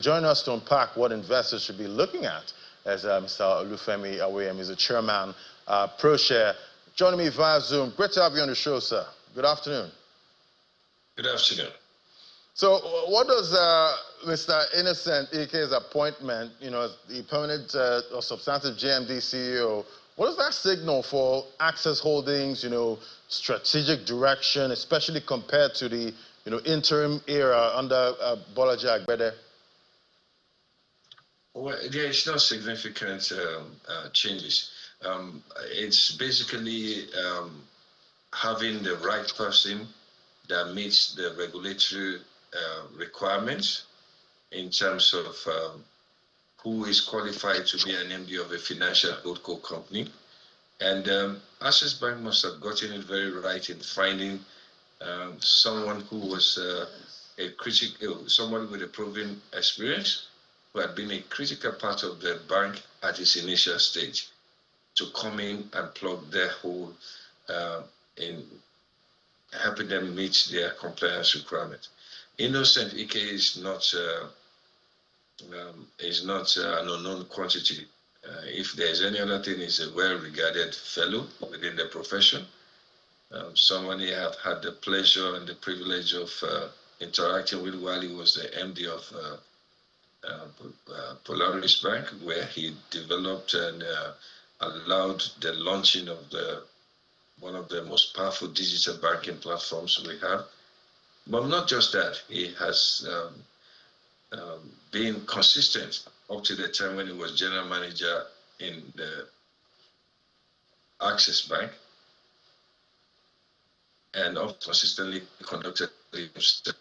Join us to unpack what investors should be looking at as Mr. Olufemi Awoyemi is the chairman, ProShare. Joining me via Zoom. Great to have you on the show, sir. Good afternoon. Good afternoon. So what does Mr. Innocent Ike's appointment, as the permanent or substantive JMD CEO, what does that signal for Access Holdings, strategic direction, especially compared to the, interim era under Bolaji Agbede? Well, there is no significant changes. It's basically having the right person that meets the regulatory requirements in terms of who is qualified to be an MD of a financial holdco company. And Access Bank must have gotten it very right in finding someone who was someone with a proven experience, who had been a critical part of the bank at its initial stage, to come in and plug their hole in helping them meet their compliance requirements. Innocent Ike is not an unknown quantity. If there's any other thing, he's a well-regarded fellow within the profession. Someone I have had the pleasure and the privilege of interacting with while he was the MD of Polaris Bank, where he developed and allowed the launching of one of the most powerful digital banking platforms we have. But not just that, he has been consistent up to the time when he was general manager in the Access Bank, and consistently conducted himself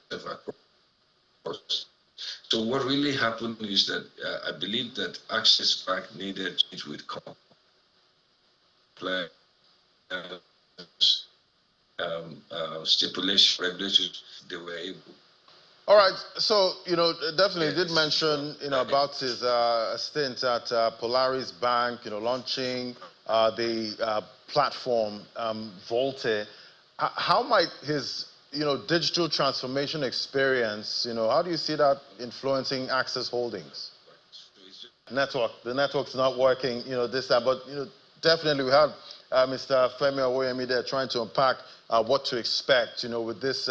across. So what really happened is that I believe that Access Bank needed it with compliance, stipulation, regulations. They were able. All right, so, definitely did mention, about his stint at Polaris Bank, launching the platform, Volte. How might his, digital transformation experience, how do you see that influencing Access Holdings? The network's not working, this time, but, definitely we have Mr. Femi Awoyemi there trying to unpack what to expect, with this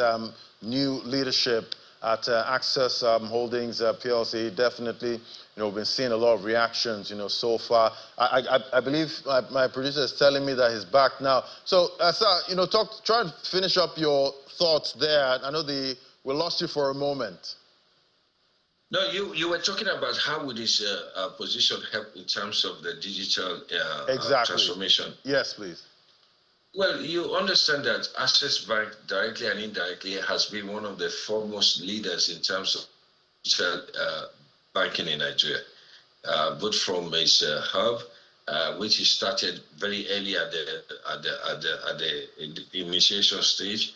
new leadership at Access Holdings PLC. Definitely, we've been seeing a lot of reactions, so far. I believe my producer is telling me that he's back now. So, sir, try and finish up your thoughts there. I know we lost you for a moment. No, you were talking about how would this position help in terms of the digital transformation. Yes, please. Well, you understand that Access Bank, directly and indirectly, has been one of the foremost leaders in terms of digital banking in Nigeria, both from its hub, which he started very early at the initiation stage,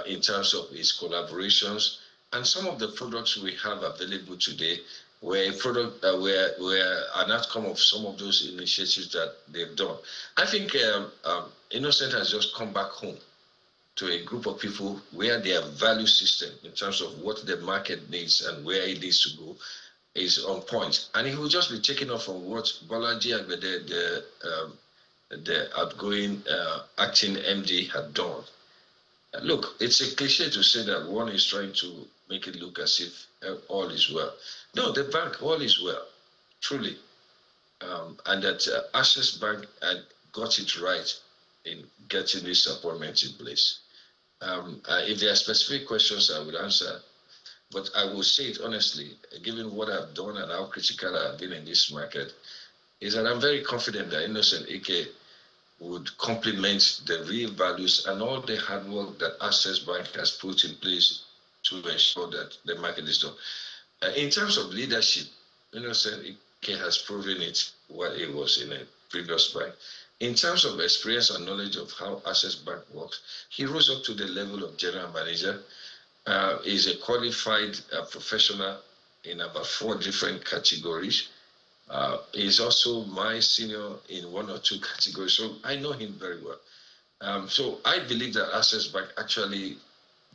in terms of its collaborations, and some of the products we have available today were an outcome of some of those initiatives that they've done. I think Innocent has just come back home to a group of people where their value system in terms of what the market needs and where it needs to go is on point. And he will just be taking off from what Bolaji Agbede, the outgoing acting MD, had done. Look, it's a cliche to say that one is trying to make it look as if all is well. No, the bank, all is well, truly. And that Access Bank got it right in getting this appointment in place. If there are specific questions, I would answer. But I will say it honestly, given what I've done and how critical I've been in this market, is that I'm very confident that Innocent Ike would complement the real values and all the hard work that Access Bank has put in place to ensure that the market is done. In terms of leadership, Innocent Ike has proven it while he was in a previous bank. In terms of experience and knowledge of how Access Bank works, he rose up to the level of general manager. He's a qualified professional in about 4 different categories. He's also my senior in 1 or 2 categories, so I know him very well. So I believe that Access Bank actually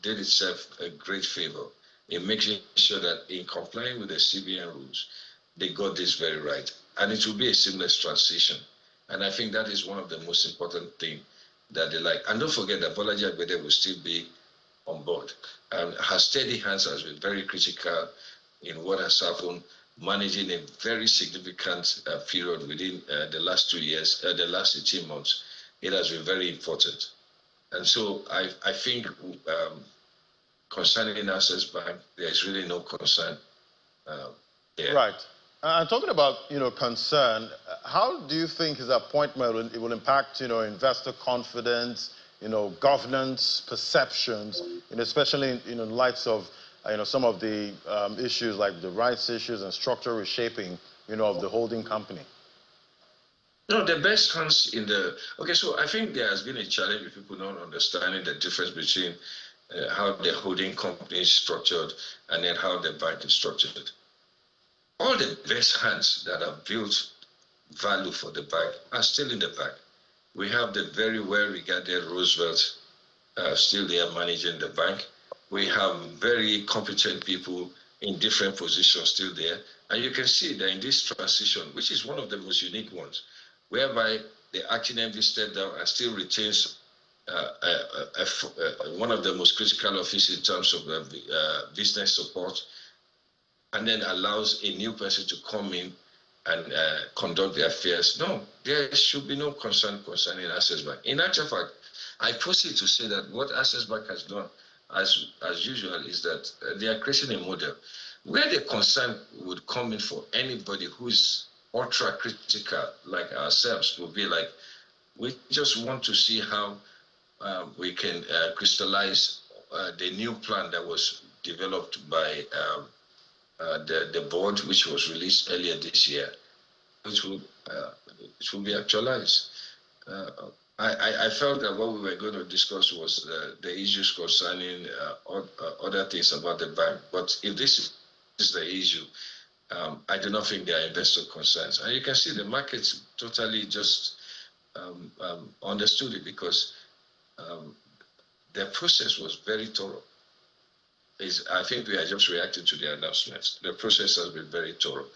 did itself a great favor in making sure that in complying with the CBN rules, they got this very right. And it will be a seamless transition. And I think that is one of the most important things that they like. And don't forget that Bolaji Agbede will still be on board. And her steady hands has been very critical in what has happened, managing a very significant period within the last 2 years, the last 18 months. It has been very important. And so I think concerning Access Bank, there is really no concern there. Right. And talking about, concern, how do you think his appointment will impact, investor confidence, governance perceptions, especially in light of, some of the issues like the rights issues and structural reshaping, of the holding company? No, the best hands in the... Okay, so I think there has been a challenge with people not understanding the difference between how the holding company is structured and then how the bank is structured. All the best hands that have built value for the bank are still in the bank. We have the very well-regarded Roosevelt still there managing the bank. We have very competent people in different positions still there. And you can see that in this transition, which is one of the most unique ones, whereby the acting MD stepped down and still retains one of the most critical offices in terms of business support, and then allows a new person to come in and conduct the affairs. No, there should be no concern concerning Access Bank. In actual fact, I proceed to say that what Access Bank has done, as usual, is that they are creating a model where the concern would come in for anybody who is ultra critical like ourselves. Will be like, we just want to see how we can crystallize the new plan that was developed by the board, which was released earlier this year, which will be actualized. I felt that what we were going to discuss was the issues concerning other things about the bank. But if this is the issue, I do not think there are investor concerns. And you can see the markets totally just understood it, because the process was very thorough. I think we are just reacting to the announcements. The process has been very thorough.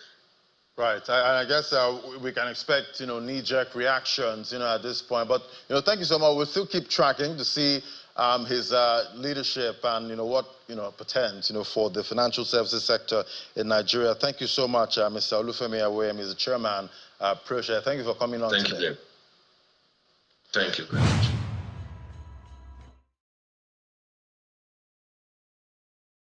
Right. I guess we can expect, knee-jerk reactions, at this point. But, thank you so much. We'll still keep tracking to see his leadership and, what, portends, for the financial services sector in Nigeria. Thank you so much, Mr. Olufemi Awoyemi, is the chairman, ProShare. Thank you for coming on today. Thank you very much.